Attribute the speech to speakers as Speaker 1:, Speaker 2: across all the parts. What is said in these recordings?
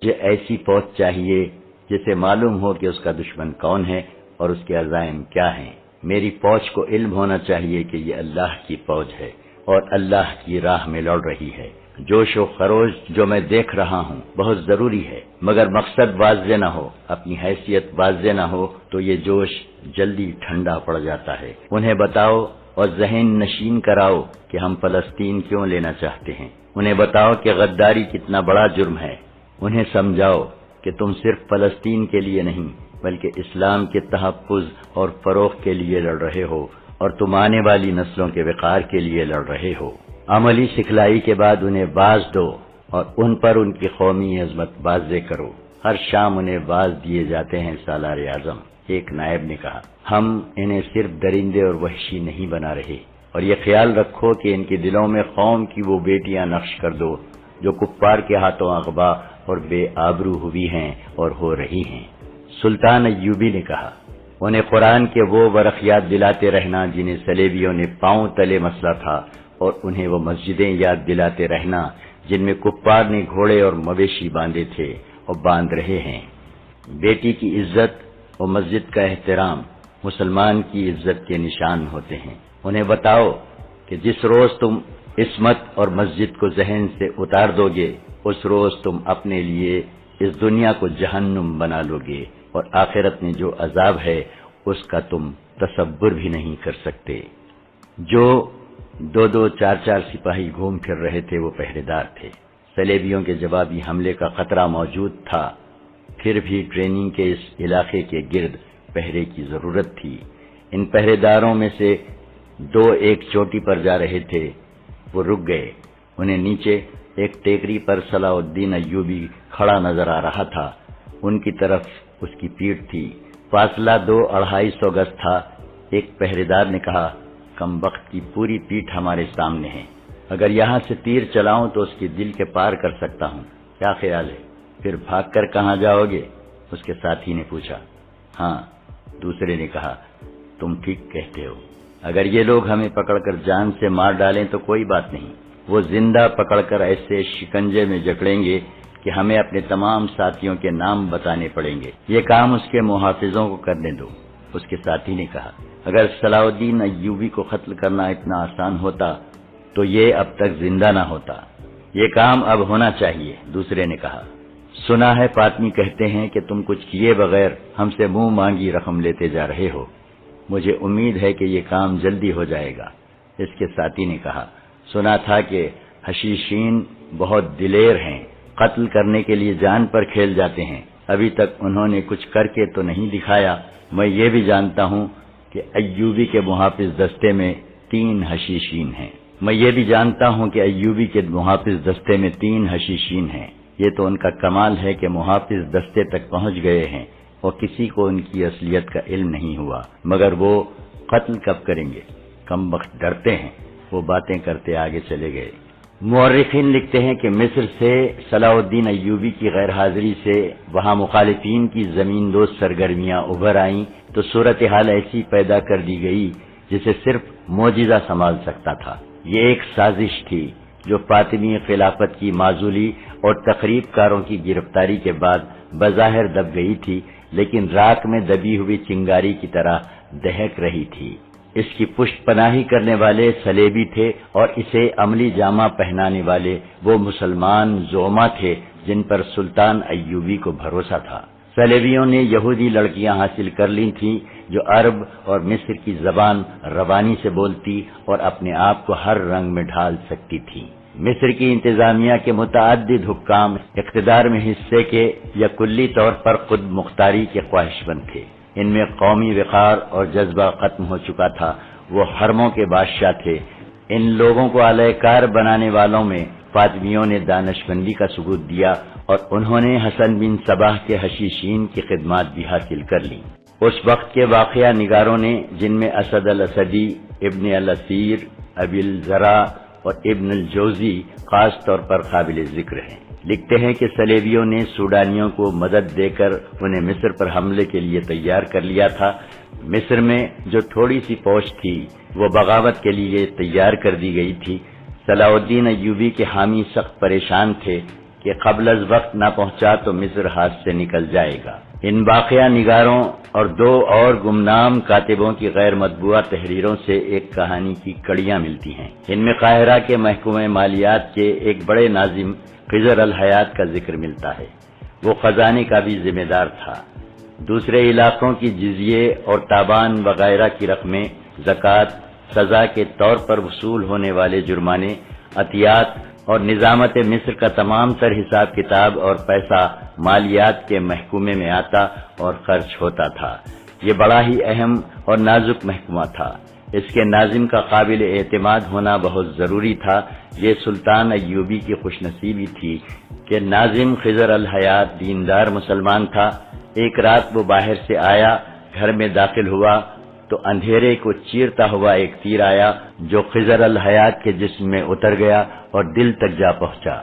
Speaker 1: مجھے ایسی فوج چاہیے جسے معلوم ہو کہ اس کا دشمن کون ہے اور اس کے عزائم کیا ہیں۔ میری فوج کو علم ہونا چاہیے کہ یہ اللہ کی فوج ہے اور اللہ کی راہ میں لڑ رہی ہے۔ جوش و خروش جو میں دیکھ رہا ہوں بہت ضروری ہے، مگر مقصد واضح نہ ہو، اپنی حیثیت واضح نہ ہو تو یہ جوش جلدی ٹھنڈا پڑ جاتا ہے۔ انہیں بتاؤ اور ذہن نشین کراؤ کہ ہم فلسطین کیوں لینا چاہتے ہیں۔ انہیں بتاؤ کہ غداری کتنا بڑا جرم ہے۔ انہیں سمجھاؤ کہ تم صرف فلسطین کے لیے نہیں بلکہ اسلام کے تحفظ اور فروغ کے لیے لڑ رہے ہو اور تم آنے والی نسلوں کے وقار کے لیے لڑ رہے ہو۔ عملی سکھلائی کے بعد انہیں باز دو اور ان پر ان کی قومی عظمت واضح کرو۔ ہر شام انہیں باز دیے جاتے ہیں سالار اعظم، ایک نائب نے کہا۔ ہم انہیں صرف درندے اور وحشی نہیں بنا رہے، اور یہ خیال رکھو کہ ان کے دلوں میں قوم کی وہ بیٹیاں نقش کر دو جو کفار کے ہاتھوں اغوا اور بے آبرو ہوئی ہیں اور ہو رہی ہیں۔ سلطان ایوبی نے کہا، انہیں قرآن کے وہ ورقیات دلاتے رہنا جنہیں صلیبیوں نے پاؤں تلے مسلا تھا، اور انہیں وہ مسجدیں یاد دلاتے رہنا جن میں کفار نے گھوڑے اور مویشی باندھے تھے اور باندھ رہے ہیں۔ بیٹی کی عزت اور مسجد کا احترام مسلمان کی عزت کے نشان ہوتے ہیں۔ انہیں بتاؤ کہ جس روز تم عصمت اور مسجد کو ذہن سے اتار دو گے، اس روز تم اپنے لیے اس دنیا کو جہنم بنا لو گے، اور آخرت میں جو عذاب ہے اس کا تم تصور بھی نہیں کر سکتے۔ جو دو چار سپاہی گھوم پھر رہے تھے وہ پہرے دار تھے۔ صلیبیوں کے جوابی حملے کا خطرہ موجود تھا، پھر بھی ٹریننگ کے اس علاقے کے گرد پہرے کی ضرورت تھی۔ ان پہرے داروں میں سے دو ایک چوٹی پر جا رہے تھے، وہ رک گئے۔ انہیں نیچے ایک ٹیکری پر صلاح الدین ایوبی کھڑا نظر آ رہا تھا، ان کی طرف اس کی پیٹھ تھی، فاصلہ 200-250 گز تھا۔ ایک پہرے دار نے کہا، کم وقت کی پوری پیٹھ ہمارے سامنے ہے، اگر یہاں سے تیر چلاؤں تو اس کے دل کے پار کر سکتا ہوں، کیا خیال ہے؟ پھر بھاگ کر کہاں جاؤ گے؟ اس کے ساتھی نے پوچھا۔ ہاں، دوسرے نے کہا، تم ٹھیک کہتے ہو، اگر یہ لوگ ہمیں پکڑ کر جان سے مار ڈالیں تو کوئی بات نہیں، وہ زندہ پکڑ کر ایسے شکنجے میں جکڑیں گے کہ ہمیں اپنے تمام ساتھیوں کے نام بتانے پڑیں گے، یہ کام اس کے محافظوں کو کرنے دو۔ اس کے ساتھی نے کہا، اگر صلاح الدین ایوبی کو قتل کرنا اتنا آسان ہوتا تو یہ اب تک زندہ نہ ہوتا، یہ کام اب ہونا چاہیے۔ دوسرے نے کہا، سنا ہے فاطمی کہتے ہیں کہ تم کچھ کیے بغیر ہم سے منہ مانگی رقم لیتے جا رہے ہو، مجھے امید ہے کہ یہ کام جلدی ہو جائے گا۔ اس کے ساتھی نے کہا، سنا تھا کہ حشیشین بہت دلیر ہیں، قتل کرنے کے لیے جان پر کھیل جاتے ہیں، ابھی تک انہوں نے کچھ کر کے تو نہیں دکھایا۔ میں یہ بھی جانتا ہوں کہ ایوبی کے محافظ دستے میں 3 حشیشین ہیں، میں یہ بھی جانتا ہوں کہ ایوبی کے محافظ دستے میں 3 حشیشین ہیں۔ یہ تو ان کا کمال ہے کہ محافظ دستے تک پہنچ گئے ہیں اور کسی کو ان کی اصلیت کا علم نہیں ہوا، مگر وہ قتل کب کریں گے؟ کم وقت ڈرتے ہیں۔ وہ باتیں کرتے آگے چلے گئے۔ مورخین لکھتے ہیں کہ مصر سے صلاح الدین ایوبی کی غیر حاضری سے وہاں مخالفین کی زمین دوست سرگرمیاں ابھر آئیں تو صورتحال ایسی پیدا کر دی گئی جسے صرف معجزہ سنبھال سکتا تھا۔ یہ ایک سازش تھی جو فاطمی خلافت کی معزولی اور تخریب کاروں کی گرفتاری کے بعد بظاہر دب گئی تھی، لیکن راکھ میں دبی ہوئی چنگاری کی طرح دہک رہی تھی۔ اس کی پشت پناہی کرنے والے صلیبی تھے اور اسے عملی جامہ پہنانے والے وہ مسلمان زعما تھے جن پر سلطان ایوبی کو بھروسہ تھا۔ صلیبیوں نے یہودی لڑکیاں حاصل کر لی تھیں جو عرب اور مصر کی زبان روانی سے بولتی اور اپنے آپ کو ہر رنگ میں ڈھال سکتی تھی۔ مصر کی انتظامیہ کے متعدد حکام اقتدار میں حصے کے یا کلی طور پر خود مختاری کے خواہشمند تھے۔ ان میں قومی وقار اور جذبہ ختم ہو چکا تھا، وہ حرموں کے بادشاہ تھے۔ ان لوگوں کو اعلی کار بنانے والوں میں فاطمیوں نے دانشمندی کا ثبوت دیا اور انہوں نے حسن بن صباح کے حشیشین کی خدمات بھی حاصل کر لیں۔ اس وقت کے واقعہ نگاروں نے، جن میں اسد الاسدی، ابن الاسیر، ابی الزرع اور ابن الجوزی خاص طور پر قابل ذکر ہیں، لکھتے ہیں کہ صلیبیوں نے سوڈانیوں کو مدد دے کر انہیں مصر پر حملے کے لیے تیار کر لیا تھا۔ مصر میں جو تھوڑی سی فوج تھی وہ بغاوت کے لیے تیار کر دی گئی تھی۔ صلاح الدین ایوبی کے حامی سخت پریشان تھے کہ کہ قبل از وقت نہ پہنچا تو مصر ہاتھ سے نکل جائے گا۔ ان واقعہ نگاروں اور 2 اور گمنام کاتبوں کی غیر مطبوعہ تحریروں سے ایک کہانی کی کڑیاں ملتی ہیں۔ ان میں قاہرہ کے محکمہ مالیات کے ایک بڑے ناظم خضر الحیات کا ذکر ملتا ہے۔ وہ خزانے کا بھی ذمہ دار تھا۔ دوسرے علاقوں کی جزیے اور تابان وغیرہ کی رقمیں، زکوٰۃ، سزا کے طور پر وصول ہونے والے جرمانے، عطیات اور نظامت مصر کا تمام تر حساب کتاب اور پیسہ مالیات کے محکمے میں آتا اور خرچ ہوتا تھا۔ یہ بڑا ہی اہم اور نازک محکمہ تھا۔ اس کے ناظم کا قابل اعتماد ہونا بہت ضروری تھا۔ یہ سلطان ایوبی کی خوش نصیبی تھی کہ ناظم خضر الحیات دیندار مسلمان تھا۔ ایک رات وہ باہر سے آیا، گھر میں داخل ہوا تو اندھیرے کو چیرتا ہوا ایک تیر آیا جو خضر الحیات کے جسم میں اتر گیا اور دل تک جا پہنچا۔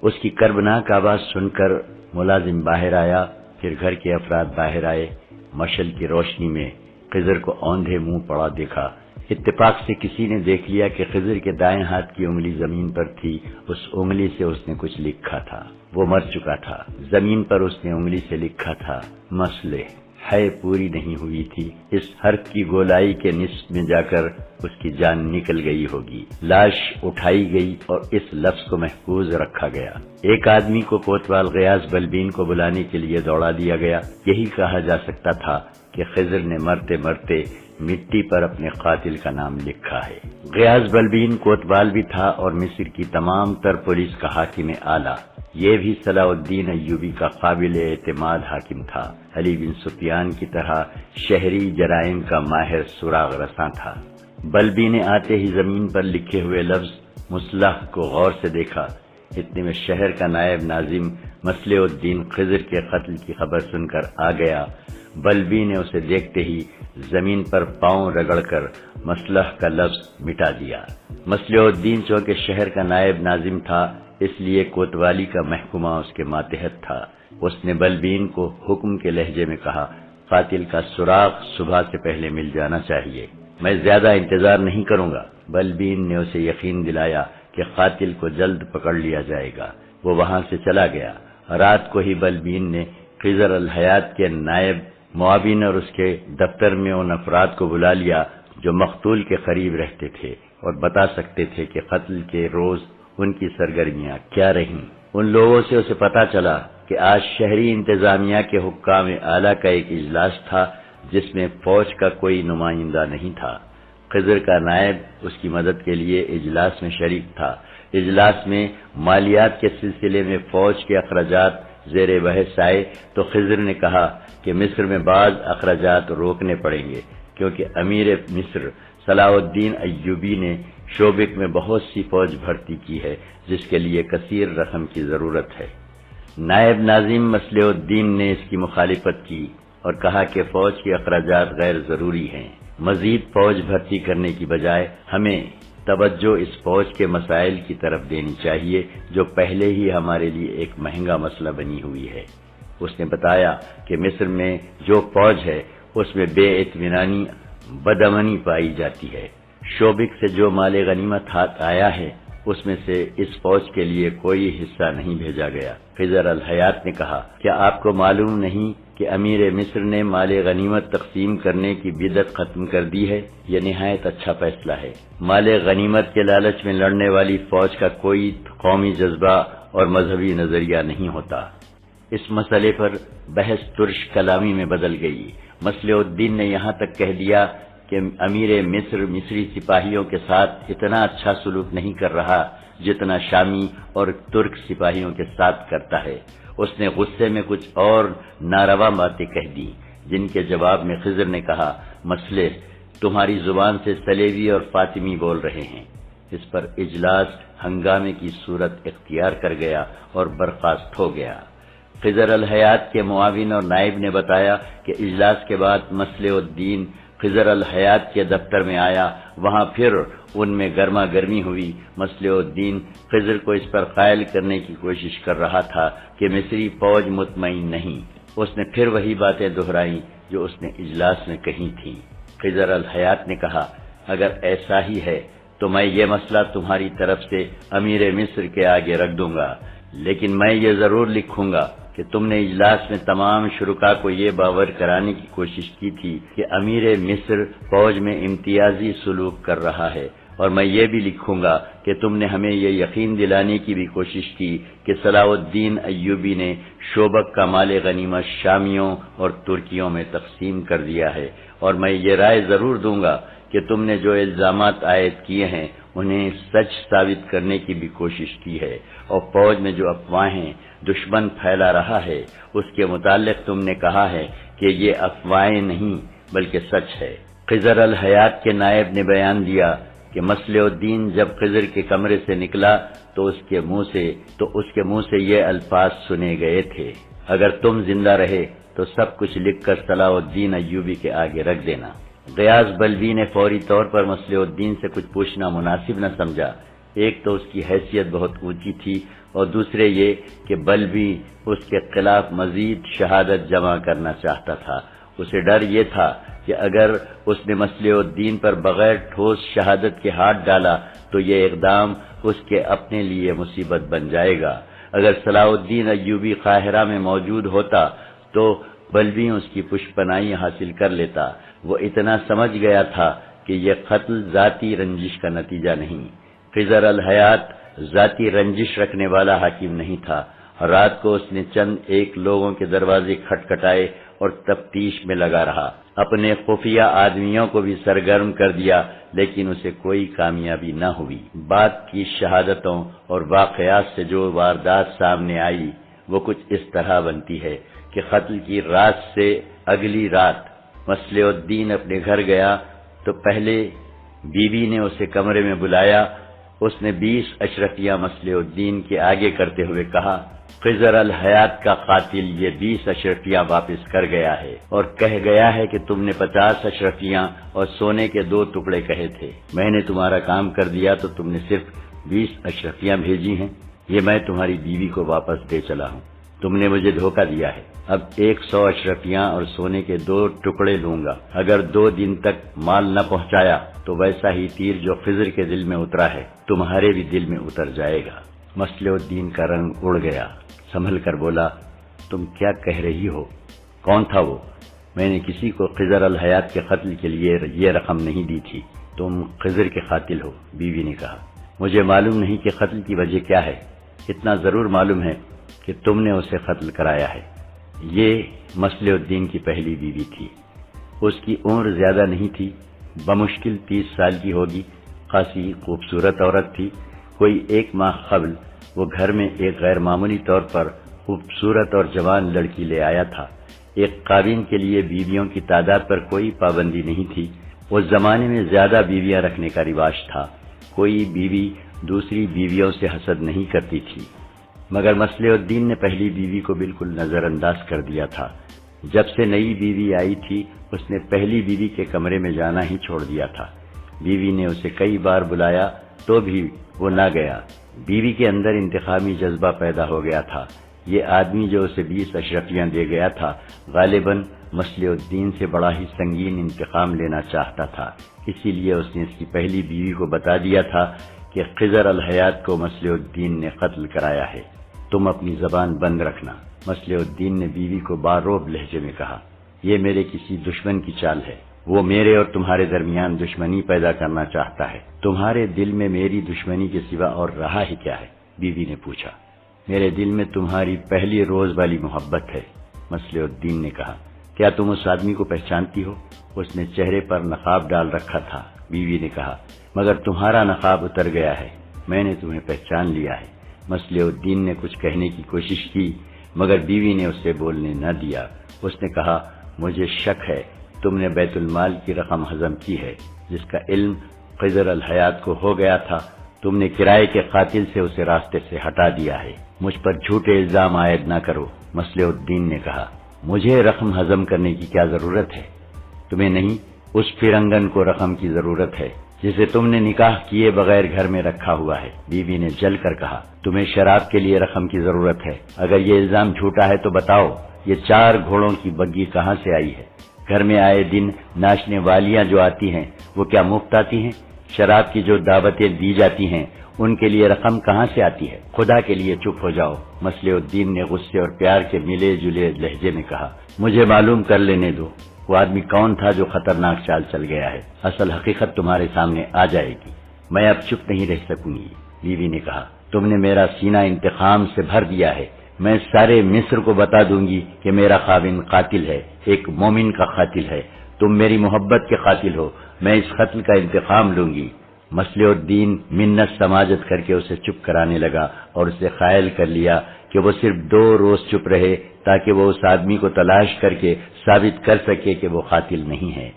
Speaker 1: اس کی کربناک آواز سن کر ملازم باہر آیا، پھر گھر کے افراد باہر آئے۔ مشعل کی روشنی میں خضر کو اوندھے منہ پڑا دیکھا۔ اتفاق سے کسی نے دیکھ لیا کہ خضر کے دائیں ہاتھ کی انگلی زمین پر تھی۔ اس انگلی سے اس نے کچھ لکھا تھا۔ وہ مر چکا تھا۔ زمین پر اس نے انگلی سے لکھا تھا، مسئلے ہے پوری نہیں ہوئی تھی، اس حرف کی گولائی کے نصف میں جا کر اس کی جان نکل گئی ہوگی۔ لاش اٹھائی گئی اور اس لفظ کو محفوظ رکھا گیا۔ ایک آدمی کو کوتوال غیاث بلبین کو بلانے کے لیے دوڑا دیا گیا۔ یہی کہا جا سکتا تھا کہ خضر نے مرتے مرتے مٹی پر اپنے قاتل کا نام لکھا ہے۔ غیاث بلبین کوتوال بھی تھا اور مصر کی تمام تر پولیس کا حاکم اعلیٰ۔ یہ بھی صلاح الدین ایوبی کا قابل اعتماد حاکم تھا۔ علی بن سفیان کی طرح شہری جرائم کا ماہر سراغ رساں تھا۔ بلبی نے آتے ہی زمین پر لکھے ہوئے لفظ مصلح کو غور سے دیکھا۔ اتنے میں شہر کا نائب ناظم مصلح الدین خضر کے قتل کی خبر سن کر آ گیا۔ بلبی نے اسے دیکھتے ہی زمین پر پاؤں رگڑ کر مصلح کا لفظ مٹا دیا۔ مصلح الدین چونکہ شہر کا نائب ناظم تھا، اس لیے کوتوالی کا محکمہ اس کے ماتحت تھا۔ اس نے بلبین کو حکم کے لہجے میں کہا، قاتل کا سراغ صبح سے پہلے مل جانا چاہیے، میں زیادہ انتظار نہیں کروں گا۔ بلبین نے اسے یقین دلایا کہ قاتل کو جلد پکڑ لیا جائے گا۔ وہ وہاں سے چلا گیا۔ رات کو ہی بلبین نے خضر الحیات کے نائب معاون اور اس کے دفتر میں ان افراد کو بلا لیا جو مقتول کے قریب رہتے تھے اور بتا سکتے تھے کہ قتل کے روز ان کی سرگرمیاں کیا رہیں۔ ان لوگوں سے اسے پتا چلا کہ آج شہری انتظامیہ کے حکام اعلیٰ کا ایک اجلاس تھا جس میں فوج کا کوئی نمائندہ نہیں تھا۔ خضر کا نائب اس کی مدد کے لیے اجلاس میں شریک تھا۔ اجلاس میں مالیات کے سلسلے میں فوج کے اخراجات زیر بحث آئے تو خضر نے کہا کہ مصر میں بعض اخراجات روکنے پڑیں گے کیونکہ امیر مصر صلاح الدین ایوبی نے شوبک میں بہت سی فوج بھرتی کی ہے جس کے لیے کثیر رقم کی ضرورت ہے۔ نائب ناظم مصلح الدین نے اس کی مخالفت کی اور کہا کہ فوج کے اخراجات غیر ضروری ہیں۔ مزید فوج بھرتی کرنے کی بجائے ہمیں توجہ اس فوج کے مسائل کی طرف دینی چاہیے جو پہلے ہی ہمارے لیے ایک مہنگا مسئلہ بنی ہوئی ہے۔ اس نے بتایا کہ مصر میں جو فوج ہے اس میں بے اطمینانی، بدامنی پائی جاتی ہے۔ شوبک سے جو مال غنیمت ہاتھ آیا ہے اس میں سے اس فوج کے لیے کوئی حصہ نہیں بھیجا گیا۔ خضر الحیات نے کہا، کیا آپ کو معلوم نہیں کہ امیر مصر نے مال غنیمت تقسیم کرنے کی بدعت ختم کر دی ہے؟ یہ نہایت اچھا فیصلہ ہے۔ مال غنیمت کے لالچ میں لڑنے والی فوج کا کوئی قومی جذبہ اور مذہبی نظریہ نہیں ہوتا۔ اس مسئلے پر بحث ترش کلامی میں بدل گئی۔ مصلح الدین نے یہاں تک کہہ دیا کہ امیر مصر مصری سپاہیوں کے ساتھ اتنا اچھا سلوک نہیں کر رہا جتنا شامی اور ترک سپاہیوں کے ساتھ کرتا ہے۔ اس نے غصے میں کچھ اور ناروا باتیں کہہ دی جن کے جواب میں خضر نے کہا، مصلح تمہاری زبان سے سلیبی اور فاطمی بول رہے ہیں۔ اس پر اجلاس ہنگامے کی صورت اختیار کر گیا اور برخاست ہو گیا۔ خضر الحیات کے معاون اور نائب نے بتایا کہ اجلاس کے بعد مصلح الدین خضر الحیات کے دفتر میں آیا۔ وہاں پھر ان میں گرما گرمی ہوئی۔ مصلح الدین خضر کو اس پر قائل کرنے کی کوشش کر رہا تھا کہ مصری فوج مطمئن نہیں۔ اس نے پھر وہی باتیں دہرائیں جو اس نے اجلاس میں کہی تھیں۔ خضر الحیات نے کہا، اگر ایسا ہی ہے تو میں یہ مسئلہ تمہاری طرف سے امیر مصر کے آگے رکھ دوں گا لیکن میں یہ ضرور لکھوں گا کہ تم نے اجلاس میں تمام شرکاء کو یہ باور کرانے کی کوشش کی تھی کہ امیر مصر فوج میں امتیازی سلوک کر رہا ہے، اور میں یہ بھی لکھوں گا کہ تم نے ہمیں یہ یقین دلانے کی بھی کوشش کی کہ صلاح الدین ایوبی نے شوبک کا مال غنیمت شامیوں اور ترکیوں میں تقسیم کر دیا ہے، اور میں یہ رائے ضرور دوں گا کہ تم نے جو الزامات عائد کیے ہیں انہیں سچ ثابت کرنے کی بھی کوشش کی ہے، اور فوج میں جو افواہیں دشمن پھیلا رہا ہے اس کے متعلق تم نے کہا ہے کہ یہ افواہیں نہیں بلکہ سچ ہے۔ خضر الحیات کے نائب نے بیان دیا کہ مصلح الدین جب خضر کے کمرے سے نکلا تو اس کے منہ سے یہ الفاظ سنے گئے تھے، اگر تم زندہ رہے تو سب کچھ لکھ کر صلاح الدین ایوبی کے آگے رکھ دینا۔ غیاث بلبی نے فوری طور پر مصلح الدین سے کچھ پوچھنا مناسب نہ سمجھا، ایک تو اس کی حیثیت بہت اونچی تھی اور دوسرے یہ کہ بلبی اس کے خلاف مزید شہادت جمع کرنا چاہتا تھا۔ اسے ڈر یہ تھا کہ اگر اس نے مصلح الدین پر بغیر ٹھوس شہادت کے ہاتھ ڈالا تو یہ اقدام اس کے اپنے لیے مصیبت بن جائے گا۔ اگر صلاح الدین ایوبی قاہرہ میں موجود ہوتا تو بلبی اس کی پشپناہی حاصل کر لیتا۔ وہ اتنا سمجھ گیا تھا کہ یہ قتل ذاتی رنجش کا نتیجہ نہیں۔ خضر الحیات ذاتی رنجش رکھنے والا حاکم نہیں تھا۔ رات کو اس نے چند ایک لوگوں کے دروازے کھٹکھٹائے اور تفتیش میں لگا رہا، اپنے خفیہ آدمیوں کو بھی سرگرم کر دیا، لیکن اسے کوئی کامیابی نہ ہوئی۔ بعد کی شہادتوں اور واقعات سے جو واردات سامنے آئی وہ کچھ اس طرح بنتی ہے کہ قتل کی رات سے اگلی رات مصلح الدین اپنے گھر گیا تو پہلے بیوی نے اسے کمرے میں بلایا۔ اس نے 20 اشرفیاں مصلح الدین کے آگے کرتے ہوئے کہا، خضر الحیات کا قاتل یہ 20 اشرفیاں واپس کر گیا ہے اور کہہ گیا ہے کہ تم نے 50 اشرفیاں اور سونے کے 2 ٹکڑے کہے تھے۔ میں نے تمہارا کام کر دیا تو تم نے صرف 20 اشرفیاں بھیجی ہیں، یہ میں تمہاری بیوی کو واپس دے چلا ہوں۔ تم نے مجھے دھوکہ دیا ہے، اب 100 اشرفیاں اور سونے کے 2 ٹکڑے لوں گا۔ اگر 2 دن تک مال نہ پہنچایا تو ویسا ہی تیر جو خضر کے دل میں اترا ہے تمہارے بھی دل میں اتر جائے گا۔ مصلح الدین کا رنگ اڑ گیا، سنبھل کر بولا، تم کیا کہہ رہی ہو؟ کون تھا وہ؟ میں نے کسی کو خضر الحیات کے قتل کے لیے یہ رقم نہیں دی تھی۔ تم خضر کے قاتل ہو، بیوی نے کہا۔ مجھے معلوم نہیں کہ قتل کی وجہ کیا ہے، اتنا ضرور معلوم ہے کہ تم نے اسے قتل کرایا ہے۔ یہ مصلح الدین کی پہلی بیوی تھی۔ اس کی عمر زیادہ نہیں تھی، بمشکل 30 سال کی ہوگی، خاصی خوبصورت عورت تھی۔ کوئی 1 ماہ قبل وہ گھر میں ایک غیر معمولی طور پر خوبصورت اور جوان لڑکی لے آیا تھا۔ ایک قابین کے لیے بیویوں کی تعداد پر کوئی پابندی نہیں تھی، اس زمانے میں زیادہ بیویاں رکھنے کا رواج تھا، کوئی بیوی دوسری بیویوں سے حسد نہیں کرتی تھی، مگر مصلح الدین نے پہلی بیوی کو بالکل نظر انداز کر دیا تھا۔ جب سے نئی بیوی آئی تھی اس نے پہلی بیوی کے کمرے میں جانا ہی چھوڑ دیا تھا۔ بیوی نے اسے کئی بار بلایا تو بھی وہ نہ گیا۔ بیوی کے اندر انتقامی جذبہ پیدا ہو گیا تھا۔ یہ آدمی جو اسے 20 اشرفیاں دے گیا تھا غالباً مصلح الدین سے بڑا ہی سنگین انتقام لینا چاہتا تھا، اسی لیے اس نے اس کی پہلی بیوی کو بتا دیا تھا کہ خضر الحیات کو مصلح الدین نے قتل کرایا ہے، تم اپنی زبان بند رکھنا۔ مصلح الدین نے بیوی کو باروب لہجے میں کہا، یہ میرے کسی دشمن کی چال ہے، وہ میرے اور تمہارے درمیان دشمنی پیدا کرنا چاہتا ہے۔ تمہارے دل میں میری دشمنی کے سوا اور رہا ہی کیا ہے؟ بیوی نے پوچھا۔ میرے دل میں تمہاری پہلی روز والی محبت ہے، مصلح الدین نے کہا۔ کیا تم اس آدمی کو پہچانتی ہو؟ اس نے چہرے پر نقاب ڈال رکھا تھا۔ بیوی نے کہا، مگر تمہارا نقاب اتر گیا ہے، میں نے تمہیں پہچان لیا ہے۔ مصلح الدین نے کچھ کہنے کی کوشش کی مگر بیوی نے اسے بولنے نہ دیا۔ اس نے کہا، مجھے شک ہے تم نے بیت المال کی رقم ہضم کی ہے جس کا علم خضر الحیات کو ہو گیا تھا، تم نے کرائے کے قاتل سے اسے راستے سے ہٹا دیا ہے۔ مجھ پر جھوٹے الزام عائد نہ کرو، مصلح الدین نے کہا۔ مجھے رقم ہضم کرنے کی کیا ضرورت ہے؟ تمہیں نہیں، اس فرنگن کو رقم کی ضرورت ہے جسے تم نے نکاح کیے بغیر گھر میں رکھا ہوا ہے۔ بیوی نے جل کر کہا، تمہیں شراب کے لیے رقم کی ضرورت ہے؟ اگر یہ الزام جھوٹا ہے تو بتاؤ، یہ 4 گھوڑوں کی بگی کہاں سے آئی ہے؟ گھر میں آئے دن ناچنے والیاں جو آتی ہیں وہ کیا مفت آتی ہیں؟ شراب کی جو دعوتیں دی جاتی ہیں ان کے لیے رقم کہاں سے آتی ہے؟ خدا کے لیے چپ ہو جاؤ، مصلح الدین نے غصے اور پیار کے ملے جلے لہجے میں کہا۔ مجھے معلوم کر لینے دو وہ آدمی کون تھا جو خطرناک چال چل گیا ہے، اصل حقیقت تمہارے سامنے آ جائے گی۔ میں اب چپ نہیں رہ سکوں گی، بیوی نے کہا۔ تم نے میرا سینہ انتقام سے بھر دیا ہے، میں سارے مصر کو بتا دوں گی کہ میرا خاوند قاتل ہے، ایک مومن کا قاتل ہے، تم میری محبت کے قاتل ہو، میں اس قتل کا انتقام لوں گی۔ مصلح الدین منت سماجت کر کے اسے چپ کرانے لگا اور اسے قائل کر لیا کہ وہ صرف 2 روز چپ رہے تاکہ وہ اس آدمی کو تلاش کر کے ثابت کر سکے کہ وہ قاتل نہیں ہے۔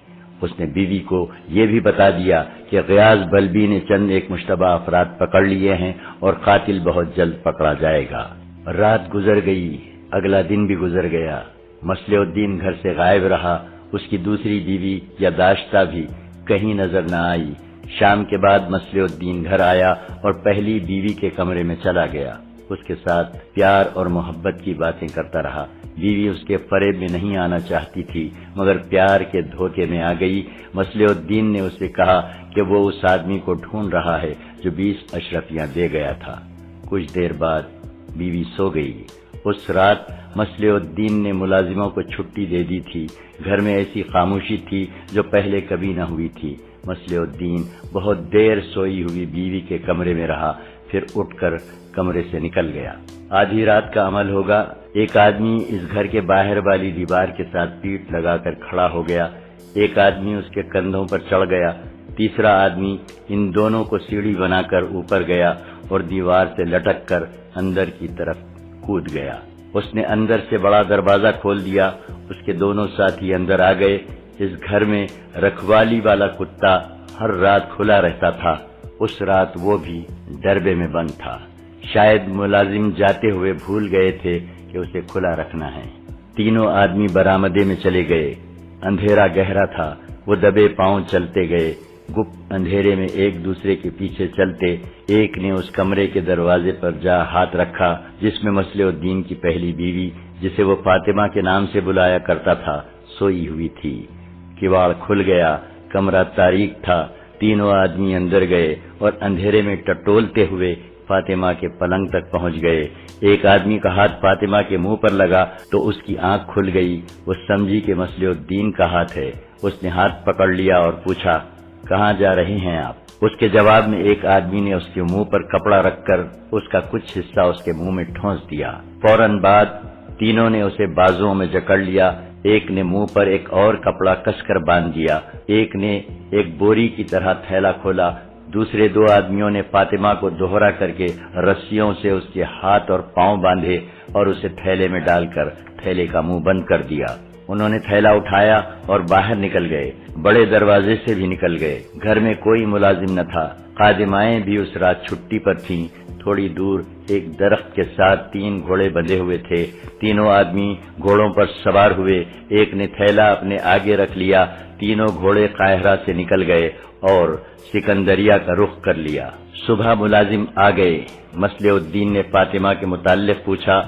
Speaker 1: اس نے بیوی کو یہ بھی بتا دیا کہ غیاث بلبی نے چند ایک مشتبہ افراد پکڑ لیے ہیں اور قاتل بہت جلد پکڑا جائے گا۔ رات گزر گئی، اگلا دن بھی گزر گیا، مصلح الدین گھر سے غائب رہا، اس کی دوسری بیوی یا داشتہ بھی کہیں نظر نہ آئی۔ شام کے بعد مصلح الدین گھر آیا اور پہلی بیوی کے کمرے میں چلا گیا، اس کے ساتھ پیار اور محبت کی باتیں کرتا رہا۔ بیوی اس کے فریب میں نہیں آنا چاہتی تھی مگر پیار کے دھوکے میں آ گئی۔ مصلح الدین نے اسے کہا کہ وہ اس آدمی کو ڈھونڈ رہا ہے جو 20 اشرفیاں دے گیا تھا۔ کچھ دیر بعد بیوی سو گئی۔ اس رات مصلح الدین نے ملازموں کو چھٹی دے دی تھی، گھر میں ایسی خاموشی تھی جو پہلے کبھی نہ ہوئی تھی۔ مصلح الدین بہت دیر سوئی ہوئی بیوی کے کمرے میں رہا، پھر اٹھ کر کمرے سے نکل گیا۔ آدھی رات کا عمل ہوگا، ایک آدمی اس گھر کے باہر والی دیوار کے ساتھ پیٹھ لگا کر کھڑا ہو گیا، ایک آدمی اس کے کندھوں پر چڑھ گیا، تیسرا آدمی ان دونوں کو سیڑھی بنا کر اوپر گیا اور دیوار سے لٹک کر اندر کی طرف کود گیا۔ اس نے اندر سے بڑا دروازہ کھول دیا، اس کے دونوں ساتھی اندر آ گئے۔ اس گھر میں رکھوالی والا کتا ہر رات کھلا رہتا تھا، اس رات وہ بھی ڈربے میں بند تھا۔ شاید ملازم جاتے ہوئے بھول گئے تھے کہ اسے کھلا رکھنا ہے۔ تینوں آدمی برآمدے میں چلے گئے، اندھیرا گہرا تھا، وہ دبے پاؤں چلتے گئے، گپت اندھیرے میں ایک دوسرے کے پیچھے چلتے۔ ایک نے اس کمرے کے دروازے پر جا ہاتھ رکھا جس میں مصلح الدین کی پہلی بیوی، جسے وہ فاطمہ کے نام سے بلایا کرتا تھا، سوئی ہوئی تھی۔ کواڑ کھل گیا، کمرہ تاریک تھا، تینوں آدمی اندر گئے اور اندھیرے میں ٹٹولتے ہوئے فاطمہ کے پلنگ تک پہنچ گئے۔ ایک آدمی کا ہاتھ فاطمہ کے منہ پر لگا تو اس کی آنکھ کھل گئی، وہ سمجھی کہ مصلح الدین کا ہاتھ ہے۔ اس نے ہاتھ پکڑ لیا اور پوچھا، کہاں جا رہے ہیں آپ؟ اس کے جواب میں ایک آدمی نے اس کے منہ پر کپڑا رکھ کر اس کا کچھ حصہ اس کے منہ میں ٹھونس دیا۔ فوراً بعد تینوں نے اسے بازوؤں میں جکڑ لیا، ایک نے منہ پر ایک اور کپڑا کس کر باندھ دیا، ایک نے ایک بوری کی طرح تھیلا کھولا، دوسرے 2 آدمیوں نے فاطمہ کو دوہرا کر کے رسیوں سے اس کے ہاتھ اور پاؤں باندھے اور اسے تھیلے میں ڈال کر تھیلے کا منہ بند کر دیا۔ انہوں نے تھیلا اٹھایا اور باہر نکل گئے، بڑے دروازے سے بھی نکل گئے۔ گھر میں کوئی ملازم نہ تھا، خادمائیں بھی اس رات چھٹی پر تھیں۔ تھوڑی دور ایک درخت کے ساتھ 3 گھوڑے بندھے ہوئے تھے، تینوں آدمی گھوڑوں پر سوار ہوئے، ایک نے تھیلا اپنے آگے رکھ لیا، تینوں گھوڑے قاہرہ سے نکل گئے اور سکندریہ کا رخ کر لیا۔ صبح ملازم آ گئے، مصلح الدین نے فاطمہ کے متعلق پوچھا،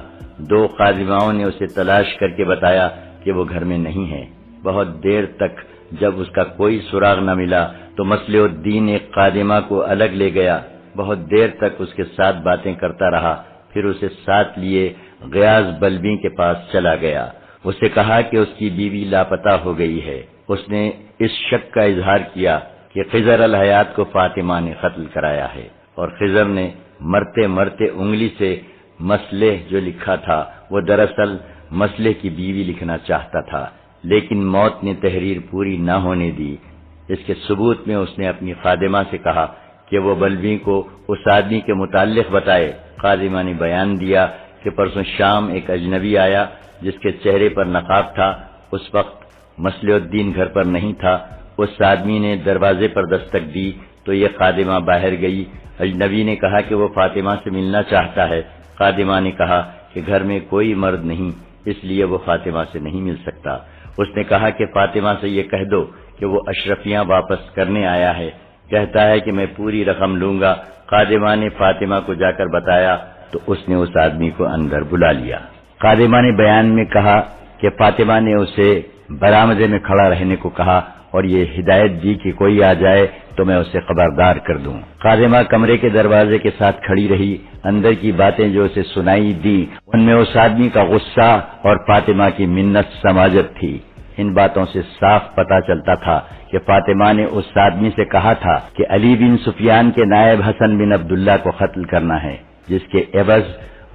Speaker 1: 2 خادماؤں نے اسے تلاش کر کے بتایا کہ وہ گھر میں نہیں ہے۔ بہت دیر تک جب اس کا کوئی سراغ نہ ملا تو مصلح الدین ایک خادمہ کو الگ لے گیا، بہت دیر تک اس کے ساتھ باتیں کرتا رہا، پھر اسے ساتھ لیے غیاث بلبی کے پاس چلا گیا۔ اسے کہا کہ اس کی بیوی لاپتہ ہو گئی ہے۔ اس نے اس شک کا اظہار کیا کہ خضر الحیات کو فاطمہ نے قتل کرایا ہے، اور خضر نے مرتے مرتے انگلی سے مصلح جو لکھا تھا وہ دراصل مصلح کی بیوی لکھنا چاہتا تھا، لیکن موت نے تحریر پوری نہ ہونے دی۔ اس کے ثبوت میں اس نے اپنی خادمہ سے کہا کہ وہ بلبی کو اس آدمی کے متعلق بتائے۔ خادمہ نے بیان دیا کہ پرسوں شام ایک اجنبی آیا جس کے چہرے پر نقاب تھا، اس وقت مصلح الدین گھر پر نہیں تھا۔ اس آدمی نے دروازے پر دستک دی تو یہ خادمہ باہر گئی۔ اجنبی نے کہا کہ وہ فاطمہ سے ملنا چاہتا ہے۔ خادمہ نے کہا کہ گھر میں کوئی مرد نہیں، اس لیے وہ فاطمہ سے نہیں مل سکتا۔ اس نے کہا کہ فاطمہ سے یہ کہہ دو کہ وہ اشرفیاں واپس کرنے آیا ہے، کہتا ہے کہ میں پوری رقم لوں گا۔ خادمہ نے فاطمہ کو جا کر بتایا تو اس نے اس آدمی کو اندر بلا لیا۔ خادمہ نے بیان میں کہا کہ فاطمہ نے اسے برآمدے میں کھڑا رہنے کو کہا اور یہ ہدایت دی کہ کوئی آ جائے تو میں اسے خبردار کر دوں۔ خادمہ کمرے کے دروازے کے ساتھ کھڑی رہی۔ اندر کی باتیں جو اسے سنائی دی ان میں اس آدمی کا غصہ اور فاطمہ کی منت سماجت تھی۔ ان باتوں سے صاف پتہ چلتا تھا کہ فاطمہ نے اس آدمی سے کہا تھا کہ علی بن سفیان کے نائب حسن بن عبداللہ کو قتل کرنا ہے، جس کے عوض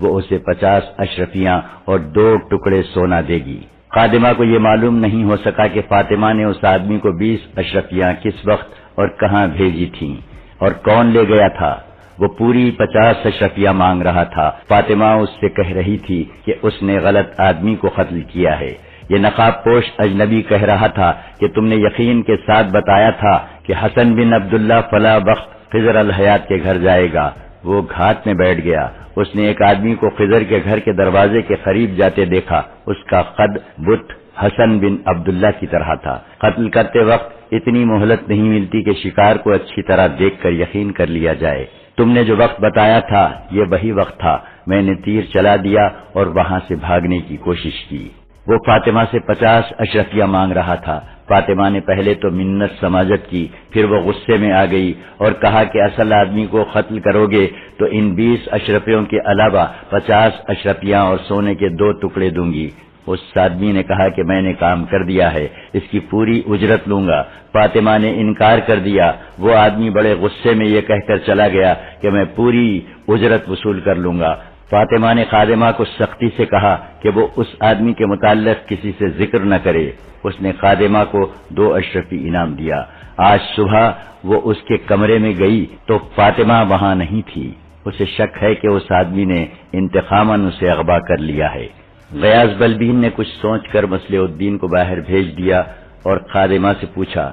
Speaker 1: وہ اسے 50 اشرفیاں اور 2 ٹکڑے سونا دے گی۔ خادمہ کو یہ معلوم نہیں ہو سکا کہ فاطمہ نے اس آدمی کو 20 اشرفیاں کس وقت اور کہاں بھیجی تھیں اور کون لے گیا تھا۔ وہ پوری 50 اشرفیاں مانگ رہا تھا۔ فاطمہ اس سے کہہ رہی تھی کہ اس نے غلط آدمی کو قتل کیا ہے۔ یہ نقاب پوش اجنبی کہہ رہا تھا کہ تم نے یقین کے ساتھ بتایا تھا کہ حسن بن عبداللہ فلاں وقت خضر الحیات کے گھر جائے گا۔ وہ گھات میں بیٹھ گیا۔ اس نے ایک آدمی کو خضر کے گھر کے دروازے کے قریب جاتے دیکھا۔ اس کا قد بت حسن بن عبداللہ کی طرح تھا۔ قتل کرتے وقت اتنی مہلت نہیں ملتی کہ شکار کو اچھی طرح دیکھ کر یقین کر لیا جائے۔ تم نے جو وقت بتایا تھا یہ وہی وقت تھا۔ میں نے تیر چلا دیا اور وہاں سے بھاگنے کی کوشش کی۔ وہ فاطمہ سے 50 اشرفیاں مانگ رہا تھا۔ فاطمہ نے پہلے تو منت سماجت کی، پھر وہ غصے میں آ گئی اور کہا کہ اصل آدمی کو قتل کرو گے تو ان 20 اشرفیوں کے علاوہ 50 اشرفیاں اور سونے کے 2 ٹکڑے دوں گی۔ اس آدمی نے کہا کہ میں نے کام کر دیا ہے، اس کی پوری اجرت لوں گا۔ فاطمہ نے انکار کر دیا۔ وہ آدمی بڑے غصے میں یہ کہہ کر چلا گیا کہ میں پوری اجرت وصول کر لوں گا۔ فاطمہ نے خادمہ کو سختی سے کہا کہ وہ اس آدمی کے متعلق کسی سے ذکر نہ کرے۔ اس نے خادمہ کو 2 اشرفی انعام دیا۔ آج صبح وہ اس کے کمرے میں گئی تو فاطمہ وہاں نہیں تھی۔ اسے شک ہے کہ اس آدمی نے انتقاماً اسے اغوا کر لیا ہے۔ غیاث بلبین نے کچھ سوچ کر مصلح الدین کو باہر بھیج دیا اور خادمہ سے پوچھا،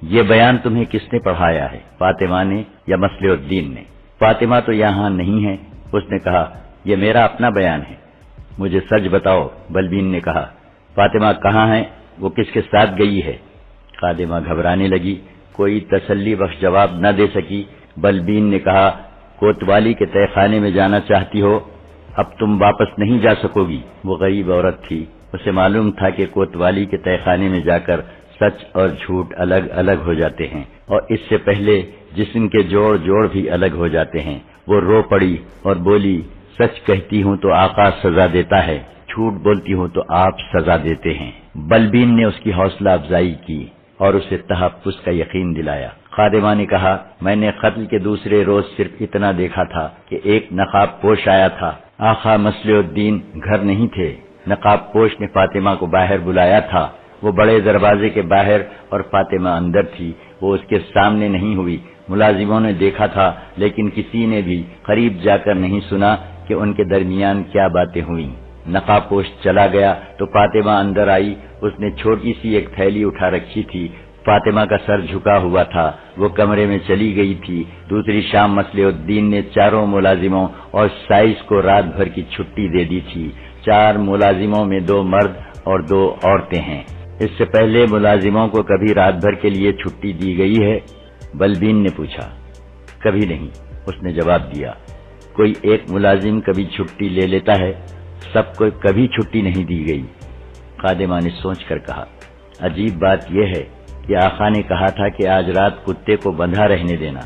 Speaker 1: یہ بیان تمہیں کس نے پڑھایا ہے، فاطمہ نے یا مصلح الدین نے؟ فاطمہ تو یہاں نہیں ہے۔ اس نے کہا، یہ میرا اپنا بیان ہے، مجھے سچ بتاؤ۔ بلبین نے کہا، فاطمہ کہاں ہے، وہ کس کے ساتھ گئی ہے؟ خادمہ گھبرانے لگی، کوئی تسلی بخش جواب نہ دے سکی۔ بلبین نے کہا، کوتوالی کے تہہ خانے میں جانا چاہتی ہو، اب تم واپس نہیں جا سکو گی۔ وہ غریب عورت تھی، اسے معلوم تھا کہ کوتوالی کے تہہ خانے میں جا کر سچ اور جھوٹ الگ الگ ہو جاتے ہیں، اور اس سے پہلے جسم کے جوڑ جوڑ بھی الگ ہو جاتے ہیں۔ وہ رو پڑی اور بولی، سچ کہتی ہوں تو آقا سزا دیتا ہے، جھوٹ بولتی ہوں تو آپ سزا دیتے ہیں۔ بلبین نے اس کی حوصلہ افزائی کی اور اسے تحفظ کا یقین دلایا۔ خادمہ نے کہا، میں نے قتل کے دوسرے روز صرف اتنا دیکھا تھا کہ ایک نقاب پوش آیا تھا۔ آقا مصلح الدین گھر نہیں تھے۔ نقاب پوش نے فاطمہ کو باہر بلایا تھا۔ وہ بڑے دروازے کے باہر اور فاطمہ اندر تھی۔ وہ اس کے سامنے نہیں ہوئی۔ ملازموں نے دیکھا تھا لیکن کسی نے بھی قریب جا کر نہیں سنا کہ ان کے درمیان کیا باتیں ہوئیں۔ نقاب پوش چلا گیا تو فاطمہ اندر آئی۔ اس نے چھوٹی سی ایک تھیلی اٹھا رکھی تھی۔ فاطمہ کا سر جھکا ہوا تھا۔ وہ کمرے میں چلی گئی تھی۔ دوسری شام مصلح الدین نے 4 ملازموں اور سائز کو رات بھر کی چھٹی دے دی تھی۔ 4 ملازموں میں 2 مرد اور 2 عورتیں ہیں۔ اس سے پہلے ملازموں کو کبھی رات بھر کے لیے چھٹی دی گئی ہے؟ بلبین نے پوچھا۔ کبھی نہیں، اس نے جواب دیا۔ کوئی ایک ملازم کبھی چھٹی لے لیتا ہے، سب کو کبھی چھٹی نہیں دی گئی۔ خادمہ نے سوچ کر کہا، عجیب بات یہ ہے کہ آقا نے کہا تھا کہ آج رات کتے کو بندھا رہنے دینا۔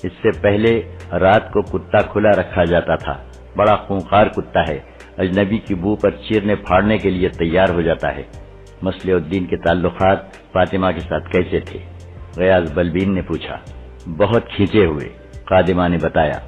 Speaker 1: اس سے پہلے رات کو کتا کھلا رکھا جاتا تھا۔ بڑا خونخوار کتا ہے، اجنبی کی بو پر چیرنے پھاڑنے کے لیے تیار ہو جاتا ہے۔ مصلح الدین کے تعلقات فاطمہ کے ساتھ کیسے تھے؟ غیاث بلبین نے پوچھا۔ بہت کھینچے ہوئے، خادمہ نے بتایا۔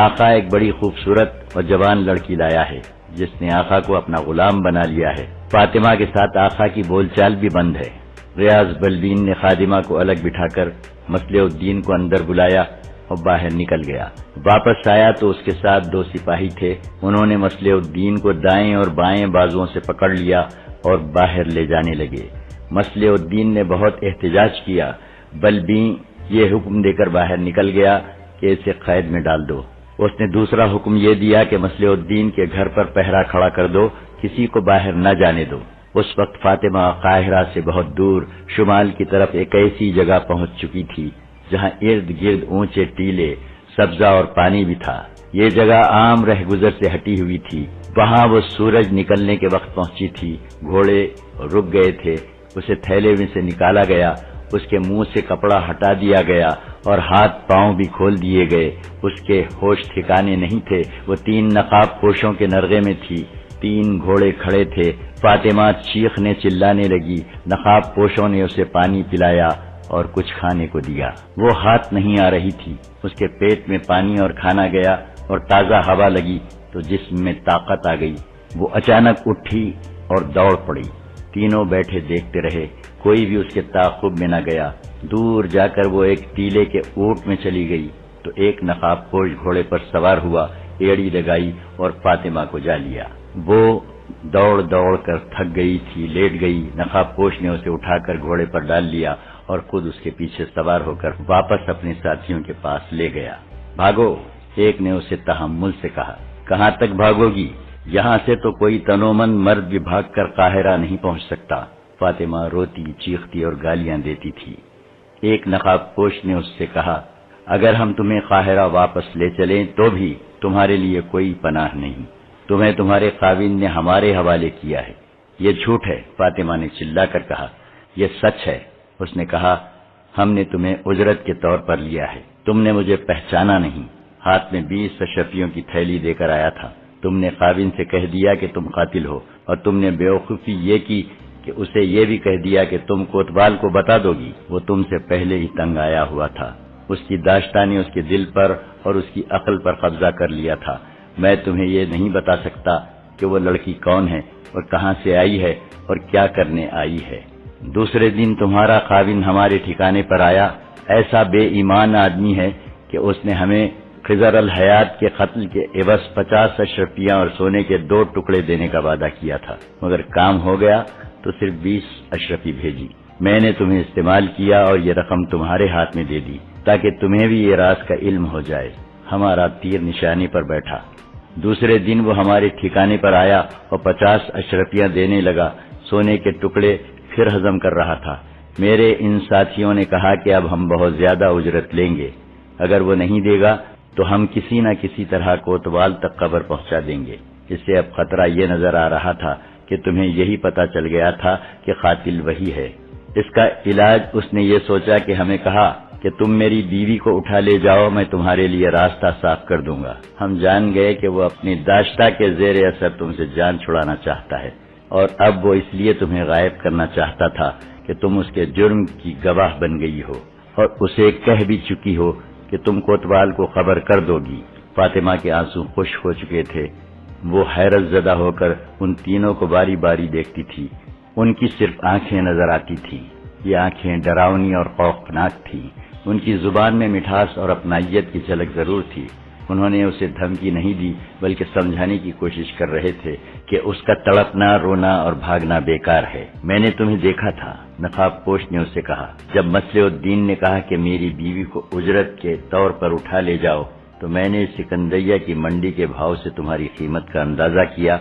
Speaker 1: آقا ایک بڑی خوبصورت اور جوان لڑکی لایا ہے جس نے آقا کو اپنا غلام بنا لیا ہے۔ فاطمہ کے ساتھ آقا کی بول چال بھی بند ہے۔ غیاث بلبین نے خادمہ کو الگ بٹھا کر مصلح الدین کو اندر بلایا اور باہر نکل گیا۔ واپس آیا تو اس کے ساتھ 2 سپاہی تھے۔ انہوں نے مصلح الدین کو دائیں اور بائیں بازوؤں سے پکڑ لیا اور باہر لے جانے لگے۔ مصلح الدین نے بہت احتجاج کیا۔ بلبین یہ حکم دے کر باہر نکل گیا کہ اسے قید میں ڈال دو۔ اس نے دوسرا حکم یہ دیا کہ مصلح الدین کے گھر پر پہرا کھڑا کر دو، کسی کو باہر نہ جانے دو۔ اس وقت فاطمہ قاہرہ سے بہت دور شمال کی طرف ایک ایسی جگہ پہنچ چکی تھی جہاں ارد گرد اونچے ٹیلے، سبزہ اور پانی بھی تھا۔ یہ جگہ عام رہ گزر سے ہٹی ہوئی تھی۔ وہاں وہ سورج نکلنے کے وقت پہنچی تھی۔ گھوڑے رک گئے تھے۔ اسے تھیلے میں سے نکالا گیا اس کے منہ سے کپڑا ہٹا دیا گیا اور ہاتھ پاؤں بھی کھول دیے گئے۔ اس کے ہوش ٹھکانے نہیں تھے، وہ 3 نقاب پوشوں کے نرغے میں تھی۔ 3 گھوڑے کھڑے تھے۔ فاطمہ چیخنے چلانے لگی۔ نقاب پوشوں نے اسے پانی پلایا اور کچھ کھانے کو دیا۔ وہ ہاتھ نہیں آ رہی تھی۔ اس کے پیٹ میں پانی اور کھانا گیا اور تازہ ہوا لگی تو جسم میں طاقت آ گئی۔ وہ اچانک اٹھی اور دوڑ پڑی۔ تینوں بیٹھے دیکھتے رہے، کوئی بھی اس کے تعاقب میں نہ گیا۔ دور جا کر وہ ایک ٹیلے کے اونٹ میں چلی گئی تو ایک نقاب پوش گھوڑے پر سوار ہوا، ایڑی لگائی اور فاطمہ کو جا لیا۔ وہ دوڑ دوڑ کر تھک گئی تھی، لیٹ گئی۔ نقاب پوش نے اسے اٹھا کر گھوڑے پر ڈال لیا اور خود اس کے پیچھے سوار ہو کر واپس اپنے ساتھیوں کے پاس لے گیا۔ بھاگو، ایک نے اسے تحمل سے کہا۔ کہاں تک بھاگو گی؟ یہاں سے تو کوئی تنومند مرد بھی بھاگ کر قاہرہ نہیں پہنچ سکتا۔ فاطمہ روتی چیختی اور گالیاں دیتی تھی۔ ایک نقاب پوش نے اس سے کہا، اگر ہم تمہیں قاہرہ واپس لے چلیں تو بھی تمہارے لیے کوئی پناہ نہیں۔ تمہیں تمہارے خاوند نے ہمارے حوالے کیا ہے۔ یہ جھوٹ ہے، فاطمہ نے چلا کر کہا۔ یہ سچ ہے، اس نے کہا، ہم نے تمہیں اجرت کے طور پر لیا ہے۔ تم نے مجھے پہچانا نہیں۔ ہاتھ میں 20 اشرفیوں کی تھیلی دے کر آیا تھا۔ تم نے خاوند سے کہہ دیا کہ تم قاتل ہو، اور تم نے بیوقوفی یہ کی کہ اسے یہ بھی کہہ دیا کہ تم کوتوال کو بتا دو گی۔ وہ تم سے پہلے ہی تنگ آیا ہوا تھا۔ اس کی داشتہ نے اس کے دل پر اور اس کی عقل پر قبضہ کر لیا تھا۔ میں تمہیں یہ نہیں بتا سکتا کہ وہ لڑکی کون ہے اور کہاں سے آئی ہے اور کیا کرنے آئی ہے۔ دوسرے دن تمہارا خاوند ہمارے ٹھکانے پر آیا۔ ایسا بے ایمان آدمی ہے کہ اس نے ہمیں خضر الحیات کے قتل کے عوض 50 اشرفیاں اور سونے کے 2 ٹکڑے دینے کا وعدہ کیا تھا، مگر کام ہو گیا تو صرف 20 اشرفی بھیجی۔ میں نے تمہیں استعمال کیا اور یہ رقم تمہارے ہاتھ میں دے دی تاکہ تمہیں بھی یہ راز کا علم ہو جائے۔ ہمارا تیر نشانی پر بیٹھا۔ دوسرے دن وہ ہمارے ٹھکانے پر آیا اور 50 اشرفیاں دینے لگا۔ سونے کے ٹکڑے پھر ہضم کر رہا تھا۔ میرے ان ساتھیوں نے کہا کہ اب ہم بہت زیادہ اجرت لیں گے، اگر وہ نہیں دے گا تو ہم کسی نہ کسی طرح کوتوال تک خبر پہنچا دیں گے۔ اس سے اب خطرہ یہ نظر آ رہا تھا کہ تمہیں یہی پتا چل گیا تھا کہ قاتل وہی ہے۔ اس کا علاج اس نے یہ سوچا کہ ہمیں کہا کہ تم میری بیوی کو اٹھا لے جاؤ، میں تمہارے لیے راستہ صاف کر دوں گا۔ ہم جان گئے کہ وہ اپنی داشتہ کے زیر اثر تم سے جان چھڑانا چاہتا ہے، اور اب وہ اس لیے تمہیں غائب کرنا چاہتا تھا کہ تم اس کے جرم کی گواہ بن گئی ہو اور اسے کہہ بھی چکی ہو کہ تم کوتوال کو خبر کر دو گی۔ فاطمہ کے آنسو خشک ہو چکے تھے۔ وہ حیرت زدہ ہو کر ان تینوں کو باری باری دیکھتی تھی۔ ان کی صرف آنکھیں نظر آتی تھیں۔ یہ آنکھیں ڈراؤنی اور خوفناک تھیں۔ ان کی زبان میں مٹھاس اور اپنائیت کی جھلک ضرور تھی۔ انہوں نے اسے دھمکی نہیں دی بلکہ سمجھانے کی کوشش کر رہے تھے کہ اس کا تڑپنا، رونا اور بھاگنا بیکار ہے۔ میں نے تمہیں دیکھا تھا، نقاب پوش نے اس سے کہا۔ جب مصلح الدین نے کہا کہ میری بیوی کو اجرت کے طور پر اٹھا لے جاؤ تو میں نے سکندریہ کی منڈی کے بھاؤ سے تمہاری قیمت کا اندازہ کیا۔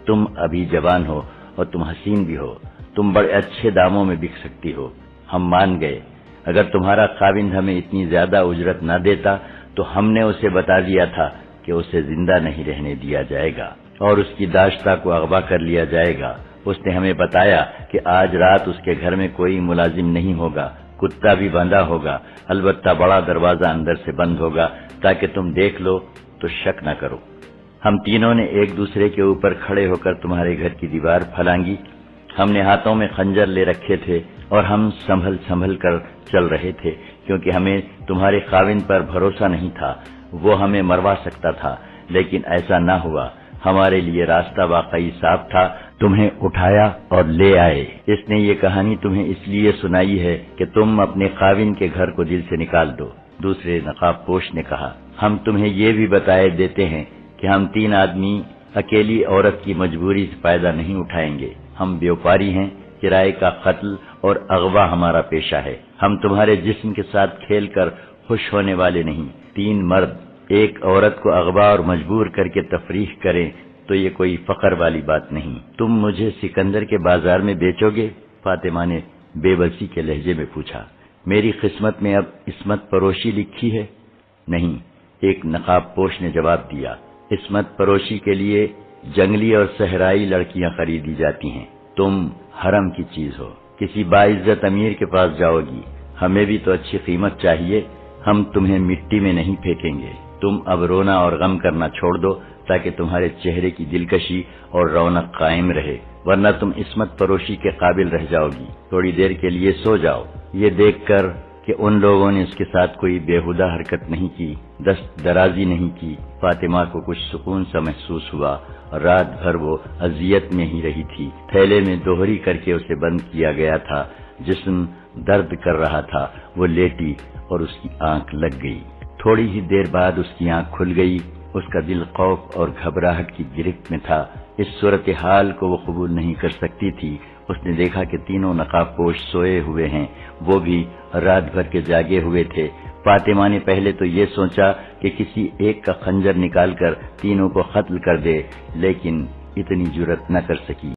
Speaker 1: تم ابھی جوان ہو اور تم حسین بھی ہو، تم بڑے اچھے داموں میں بک سکتی ہو۔ ہم مان گئے۔ اگر تمہارا خاوند ہمیں اتنی زیادہ اجرت نہ دیتا تو ہم نے اسے بتا دیا تھا کہ اسے زندہ نہیں رہنے دیا جائے گا اور اس کی داشتہ کو اغوا کر لیا جائے گا۔ اس نے ہمیں بتایا کہ آج رات اس کے گھر میں کوئی ملازم نہیں ہوگا، کتا بھی بندھا ہوگا، البتہ بڑا دروازہ اندر سے بند ہوگا تاکہ تم دیکھ لو تو شک نہ کرو۔ ہم تینوں نے ایک دوسرے کے اوپر کھڑے ہو کر تمہارے گھر کی دیوار پھلانگی۔ ہم نے ہاتھوں میں خنجر لے رکھے تھے اور ہم سنبھل کر چل رہے تھے کیونکہ ہمیں تمہارے خاوند پر بھروسہ نہیں تھا، وہ ہمیں مروا سکتا تھا، لیکن ایسا نہ ہوا۔ ہمارے لیے راستہ واقعی صاف تھا، تمہیں اٹھایا اور لے آئے۔ اس نے یہ کہانی تمہیں اس لیے سنائی ہے کہ تم اپنے خاوند کے گھر کو دل سے نکال دو۔ دوسرے نقاب پوش نے کہا، ہم تمہیں یہ بھی بتائے دیتے ہیں کہ ہم 3 آدمی اکیلی عورت کی مجبوری سے فائدہ نہیں اٹھائیں گے۔ ہم بیوپاری ہیں، کرائے کا قتل اور اغوا ہمارا پیشہ ہے۔ ہم تمہارے جسم کے ساتھ کھیل کر خوش ہونے والے نہیں۔ 3 مرد ایک عورت کو اغوا اور مجبور کر کے تفریح کریں تو یہ کوئی فخر والی بات نہیں۔ تم مجھے سکندر کے بازار میں بیچو گے؟ فاطمہ نے بے بسی کے لہجے میں پوچھا۔ میری قسمت میں اب عصمت پروشی لکھی ہے؟ نہیں، ایک نقاب پوش نے جواب دیا۔ عصمت پروشی کے لیے جنگلی اور صحرائی لڑکیاں خریدی جاتی ہیں۔ تم حرم کی چیز ہو، کسی باعزت امیر کے پاس جاؤ گی، ہمیں بھی تو اچھی قیمت چاہیے، ہم تمہیں مٹی میں نہیں پھینکیں گے۔ تم اب رونا اور غم کرنا چھوڑ دو تاکہ تمہارے چہرے کی دلکشی اور رونق قائم رہے، ورنہ تم عصمت فروشی کے قابل رہ جاؤ گی۔ تھوڑی دیر کے لیے سو جاؤ۔ یہ دیکھ کر کہ ان لوگوں نے اس کے ساتھ کوئی بےہودہ حرکت نہیں کی، دست درازی نہیں کی، فاطمہ کو کچھ سکون سا محسوس ہوا۔ رات بھر وہ اذیت میں ہی رہی تھی۔ تھیلے میں دوہری کر کے اسے بند کیا گیا تھا۔ جسم درد کر رہا تھا۔ وہ لیٹی اور اس کی آنکھ لگ گئی۔ تھوڑی ہی دیر بعد اس کی آنکھ کھل گئی۔ اس کا دل خوف اور گھبراہٹ کی گرفت میں تھا۔ اس صورتحال کو وہ قبول نہیں کر سکتی تھی۔ اس نے دیکھا کہ تینوں نقاب پوش سوئے ہوئے ہیں، وہ بھی رات بھر کے جاگے ہوئے تھے۔ فاطمہ نے پہلے تو یہ سوچا کہ کسی ایک کا خنجر نکال کر تینوں کو قتل کر دے، لیکن اتنی جرأت نہ کر سکی۔